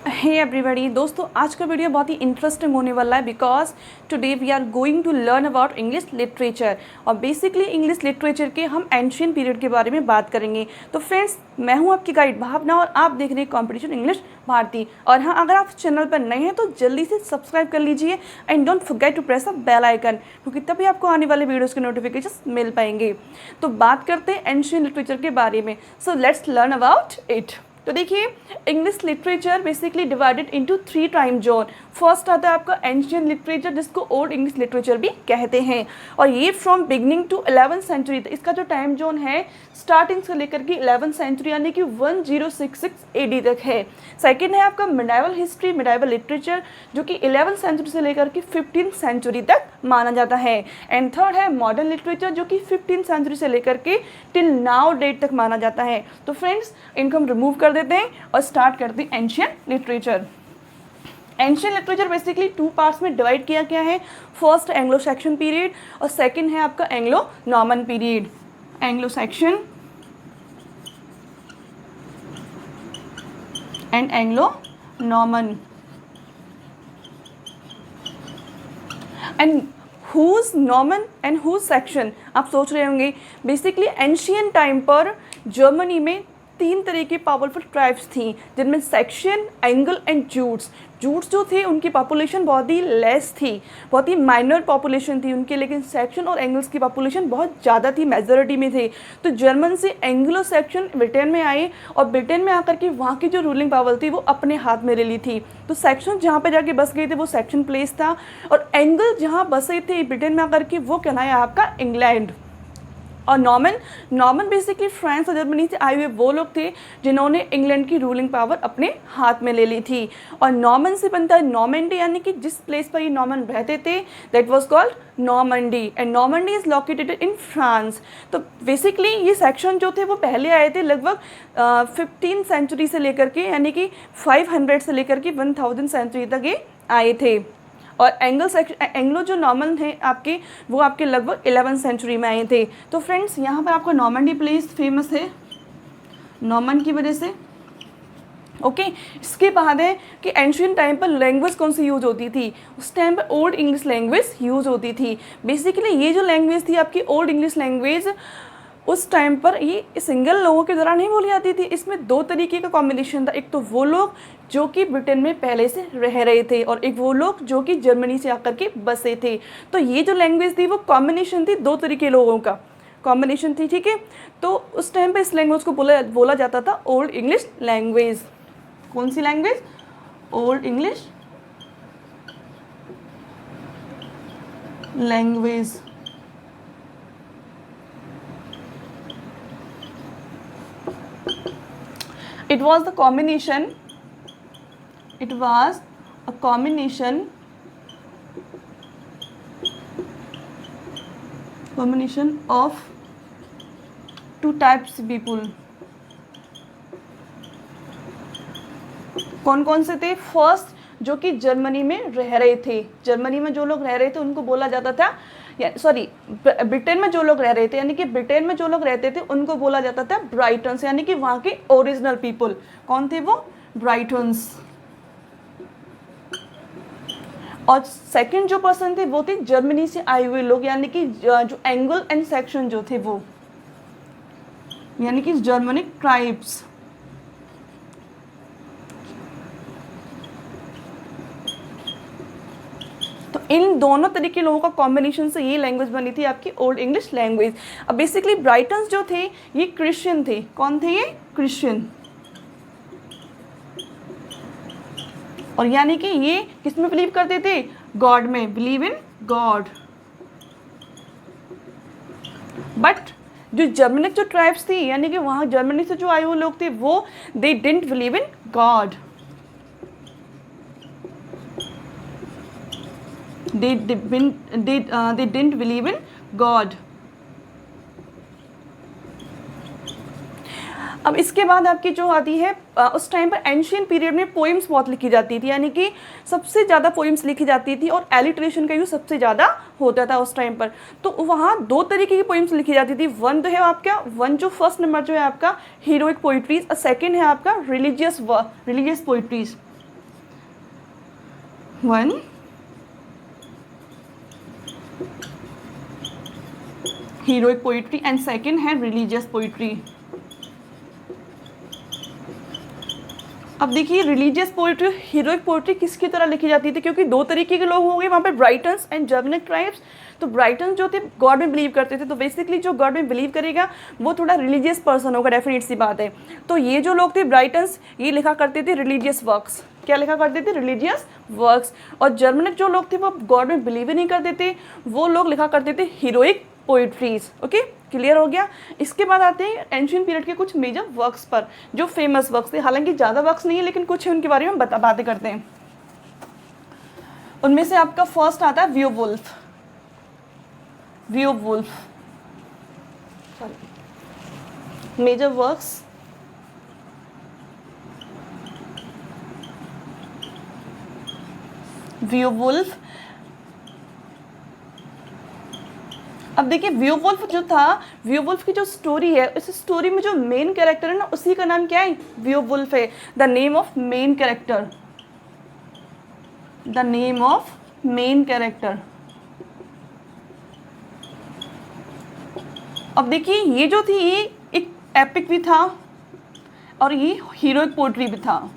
Hey everybody दोस्तों, आज का वीडियो बहुत ही इंटरेस्टिंग होने वाला है because today we are going to learn about English literature. और बेसिकली इंग्लिश लिटरेचर के हम एंशियंट पीरियड के बारे में बात करेंगे। तो फ्रेंड्स, मैं हूं आपकी गाइड भावना और आप देख रहे हैं कॉम्पिटिशन इंग्लिश भारती। और हाँ, अगर आप चैनल पर नए हैं तो जल्दी से सब्सक्राइब कर लीजिए and don't forget to press the bell icon, क्योंकि तभी आपको आने वाले वीडियोज़ के नोटिफिकेशन मिल पाएंगे। तो बात करते हैं एंशियंट लिटरेचर के बारे में। So let's learn about it. तो देखिए, English literature basically divided into 3 time zone. First आता है आपका एंशियंट लिटरेचर, जिसको ओल्ड इंग्लिश लिटरेचर भी कहते हैं, और ये from beginning to 11th century. इसका जो टाइम जोन है स्टार्टिंग से लेकर के 11th सेंचुरी यानी कि 1066 AD तक है। सेकेंड है आपका मिडाइवल हिस्ट्री, मिडाइवल लिटरेचर, जो कि 11th सेंचुरी से लेकर के 15th सेंचुरी तक माना जाता है। एंड थर्ड है मॉडर्न लिटरेचर, जो कि 15th सेंचुरी से लेकर के टिल नाउ डेट तक माना जाता है। तो फ्रेंड्स, इनको हम रिमूव कर देते हैं और स्टार्ट करते हैं ancient literature. Ancient literature basically 2 parts में डिवाइड किया गया है। फर्स्ट एंग्लो सैक्सन पीरियड और सेकंड है आपका Anglo Norman period. Anglo Saxon and Anglo Norman. And whose Norman and whose section, आप सोच रहे होंगे, बेसिकली एंशियंट टाइम पर जर्मनी में 3 तरह की पावरफुल ट्राइब्स थी, जिनमें section, Angle and Jutes. Jutes जो थे उनकी पॉपुलेशन बहुत ही लेस थी, बहुत ही माइनर पॉपुलेशन थी उनकी, लेकिन सेक्शन और एंगल्स की पॉपुलेशन बहुत ज़्यादा थी, मेजॉरिटी में थे। तो जर्मन से एंग्लो सेक्शन ब्रिटेन में आए और ब्रिटेन में आकर के वहाँ की जो रूलिंग पावर थी वो अपने हाथ में ले ली थी। तो सेक्शन जहाँ पे जाके बस गए थे वो सेक्शन प्लेस था, और एंगल जहाँ बसे थे ब्रिटेन में आकर के वो कहलाया आपका इंग्लैंड। और नॉर्मन बेसिकली फ्रांस और जर्मनी से आए हुए वो लोग थे जिन्होंने इंग्लैंड की रूलिंग पावर अपने हाथ में ले ली थी। और नॉर्मन से बनता है नॉर्मेंडी, यानी कि जिस प्लेस पर ये नॉर्मन रहते थे that was called Normandy, and Normandy is located in France. तो बेसिकली ये सेक्शन जो थे वो पहले आए थे लगभग 15th सेंचुरी से लेकर के, यानी कि 500 से लेकर के 1000 सेंचुरी तक ये आए थे। और एंग्लो जो नॉर्मन थे आपके, वो आपके लगभग 11th सेंचुरी में आए थे। तो फ्रेंड्स, यहाँ पर आपका नॉर्मंडी प्लेस फेमस है नॉर्मन की वजह से। ओके, इसके बाद है कि एंशियंट टाइम पर लैंग्वेज कौन सी यूज़ होती थी। उस टाइम पर ओल्ड इंग्लिश लैंग्वेज यूज़ होती थी। बेसिकली ये जो लैंग्वेज थी आपकी ओल्ड इंग्लिश लैंग्वेज, उस टाइम पर ये सिंगल लोगों के द्वारा नहीं बोली जाती थी। इसमें 2 तरीके का कॉम्बिनेशन था। एक तो वो लोग जो कि ब्रिटेन में पहले से रह रहे थे, और एक वो लोग जो कि जर्मनी से आकर के बसे थे। तो ये जो लैंग्वेज थी वो कॉम्बिनेशन थी 2 तरीके लोगों का कॉम्बिनेशन थी, ठीक है। तो उस टाइम पर इस लैंग्वेज को बोला जाता था ओल्ड इंग्लिश लैंग्वेज। कौन सी language? Old English language. It was a combination of 2 types people। कौन कौन से थे? फर्स्ट, जो कि जर्मनी में रह रहे थे, जर्मनी में जो लोग रह रहे थे उनको बोला जाता था, ब्रिटेन में जो लोग रह रहे थे, यानी कि ब्रिटेन में जो लोग रहते थे उनको बोला जाता था ब्राइटन्स, यानी कि वहाँ के ओरिजिनल पीपल। कौन थे वो? ब्राइटन्स। और सेकंड जो पर्सन थे वो थे जर्मनी से आए हुए लोग, यानी कि जो एंगल एंड सेक्शन जो थे वो, यानी कि जर्मनिक ट्राइब्स। तो इन दोनों तरीके लोगों का कॉम्बिनेशन से ये लैंग्वेज बनी थी आपकी ओल्ड इंग्लिश लैंग्वेज। अब बेसिकली ब्राइटन्स जो थे ये क्रिश्चियन थे। कौन थे ये? क्रिश्चियन। और यानी कि ये किस में बिलीव करते थे? गॉड में, बिलीव इन गॉड। बट जो जर्मनिक जो ट्राइब्स थी, यानी कि वहाँ जर्मनी से जो आए हुए लोग थे, वो they didn't believe in God. They didn't believe in God। अब इसके बाद आपकी जो आती है, उस टाइम पर एंशियंट पीरियड में पोइम्स बहुत लिखी जाती थी, यानी कि सबसे ज़्यादा पोइम्स लिखी जाती थी, और एलिट्रेशन का यूज सबसे ज़्यादा होता था उस टाइम पर। तो वहाँ 2 तरीके की पोइम्स लिखी जाती थी। वन तो है आपका, जो फर्स्ट नंबर जो है आपका हीरोइक पोइट्रीज, और सेकेंड है आपका religious poetries. One heroic poetry and second है रिलीजियस पोइट्री। अब देखिए रिलीजियस पोइट्री, हीरोइक पोइट्री किसकी तरह लिखी जाती थी, क्योंकि दो तरीके के लोग हो गए वहाँ पे, ब्राइटन्स एंड जर्मनिक ट्राइब्स। तो ब्राइटन्स जो थे गॉड में बिलीव करते थे, तो बेसिकली जो गॉड में बिलीव करेगा वो थोड़ा रिलीजियस पर्सन होगा, डेफिनेट सी बात है। तो ये जो लोग थे ब्राइटन्स, ये लिखा करते थे रिलीजियस वर्क्स। क्या लिखा करते थे? Religious works. और जर्मनिक जो लोग थे वो गॉड में बिलीव ही नहीं करते थे, वो लोग लिखा करते थे हीरोइक पोइट्रीज। ओके, क्लियर हो गया। इसके बाद आते हैं एंशियंट पीरियड के कुछ मेजर वर्क्स पर, जो फेमस वर्क्स थे। हालांकि ज़्यादा वर्क्स नहीं है, लेकिन कुछ है उनके बारे में बातें करते हैं। उनमें से आपका फर्स्ट आता है वियोवुल्फ। वियोवुल्फ मेजर वर्क्स। वियोवुल्फ, अब देखिए वियोवुल्फ जो था, वियोवुल्फ की जो स्टोरी है, इस स्टोरी में जो मेन कैरेक्टर है ना, उसी का नाम क्या है? वियोवुल्फ है। The name of main character, the name of main character. अब देखिए ये जो थी, ये एक एपिक भी था और ये हीरोइक पोएट्री भी था।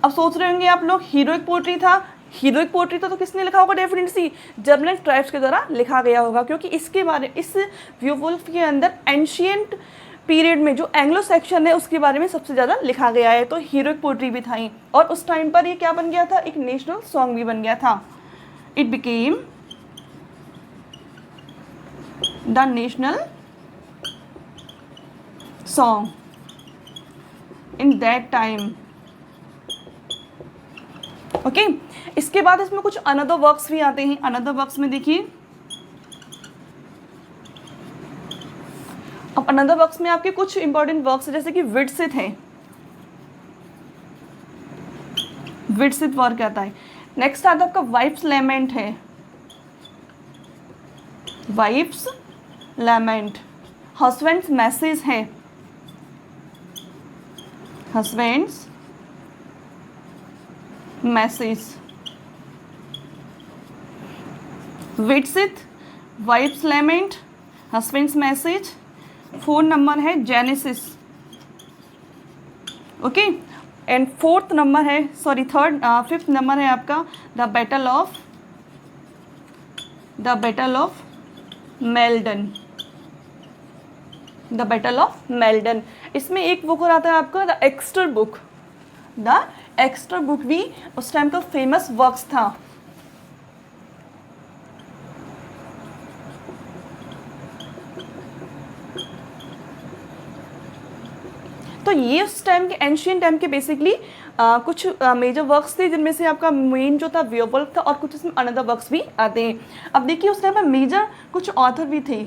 अब सोच रहे होंगे आप लोग, हीरोइक पोएट्री था, हीरोइक पोएट्री तो किसने लिखा होगा? डेफिनेटली जर्मनिक ट्राइब्स के द्वारा लिखा गया होगा, क्योंकि इसके बारे, इस वियोवुल्फ के अंदर एंशियंट पीरियड में जो एंग्लो सेक्शन है उसके बारे में सबसे ज़्यादा लिखा गया है। तो हीरोइक पोएट्री भी था ही, और उस टाइम पर ये क्या बन गया था? एक नेशनल सॉन्ग भी बन गया था। It became the national song in that time. Okay, इसके बाद इसमें कुछ अनदर वर्क्स भी आते हैं। अनदर वर्क्स में देखिए, अब अनदर वर्क्स में आपके कुछ इंपॉर्टेंट वर्क्स जैसे कि विडसिथ है, विडसिथ वर्क आता है। नेक्स्ट आता है आपका वाइफ्स लैमेंट है, वाइफ्स लैमेंट। हस्बैंड्स मैसेज है, husband's message. Widsith, wife's lament, husband's message. 4 number है Genesis. Okay, and 4th number है, सॉरी 5th नंबर है आपका the battle of Maldon, the battle of Maldon. इसमें एक बुक और आता है आपका the Exeter book. The Exeter book भी उस टाइम का फेमस वर्क्स था। तो ये उस टाइम के एंशियंट टाइम के बेसिकली कुछ मेजर वर्क्स थे, जिनमें से आपका मेन जो था वियोवुल्फ था, और कुछ इसमें अनदर वर्क्स भी आते हैं। अब देखिए उस टाइम पर मेजर कुछ ऑथर भी थे।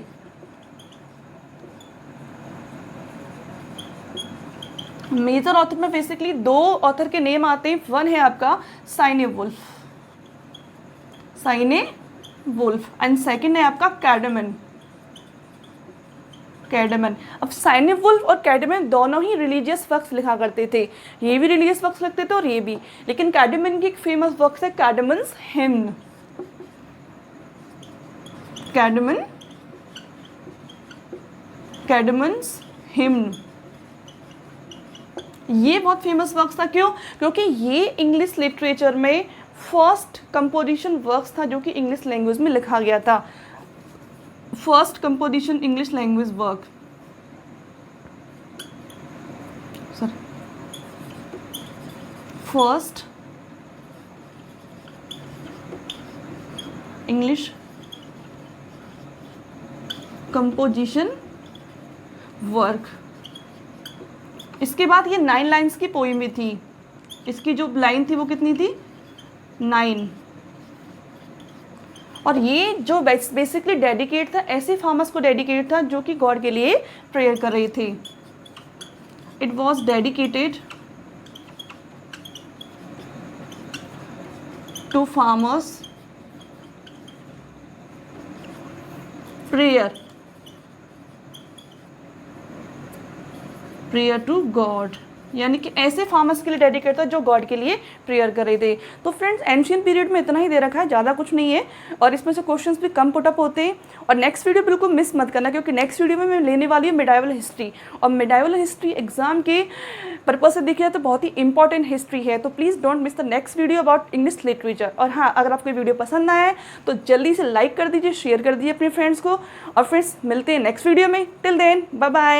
मेजर ऑथर में बेसिकली 2 ऑथर के नेम आते हैं। वन है आपका साइने वुल्फ एंड सेकंड है आपका कैडमन। अब साइने वुल्फ और कैडमन दोनों ही रिलीजियस वर्क्स लिखा करते थे। ये भी रिलीजियस वर्क्स लिखते थे और ये भी, लेकिन कैडमन की एक फेमस वर्क्स है कैडमन्स हिम्न। कैडमन्स हिम्न, ये बहुत फेमस वर्क्स था। क्यों? क्योंकि ये इंग्लिश लिटरेचर में फर्स्ट कंपोजिशन वर्क्स था जो कि इंग्लिश लैंग्वेज में लिखा गया था। First composition English language work, first English composition work. इसके बाद ये 9 लाइन्स की पोइम भी थी। इसकी जो लाइन थी वो कितनी थी? 9। और ये जो बेसिकली डेडिकेट था ऐसे फार्मर्स को डेडिकेट था जो कि गॉड के लिए प्रेयर कर रहे थे। It was dedicated to farmers prayer to God. यानी कि ऐसे फार्मर्स के लिए डेडिकेट था जो गॉड के लिए प्रेयर कर रहे थे। तो फ्रेंड्स एंशियन पीरियड में इतना ही दे रखा है, ज़्यादा कुछ नहीं है, और इसमें से क्वेश्चंस भी कम पुटअप होते हैं। और नेक्स्ट वीडियो बिल्कुल मिस मत करना, क्योंकि नेक्स्ट वीडियो में मैं लेने वाली हूँ मिडाइवल हिस्ट्री, और मिडाइवल हिस्ट्री एग्जाम के पर्पज से देखिए तो बहुत ही इंपॉर्टेंट हिस्ट्री है। तो please don't miss the next video about English literature. और हाँ, अगर आपको वीडियो पसंद आया है तो जल्दी से लाइक कर दीजिए, शेयर कर दीजिए अपने फ्रेंड्स को, और फ्रेंड्स मिलते हैं नेक्स्ट वीडियो में। Till then bye bye.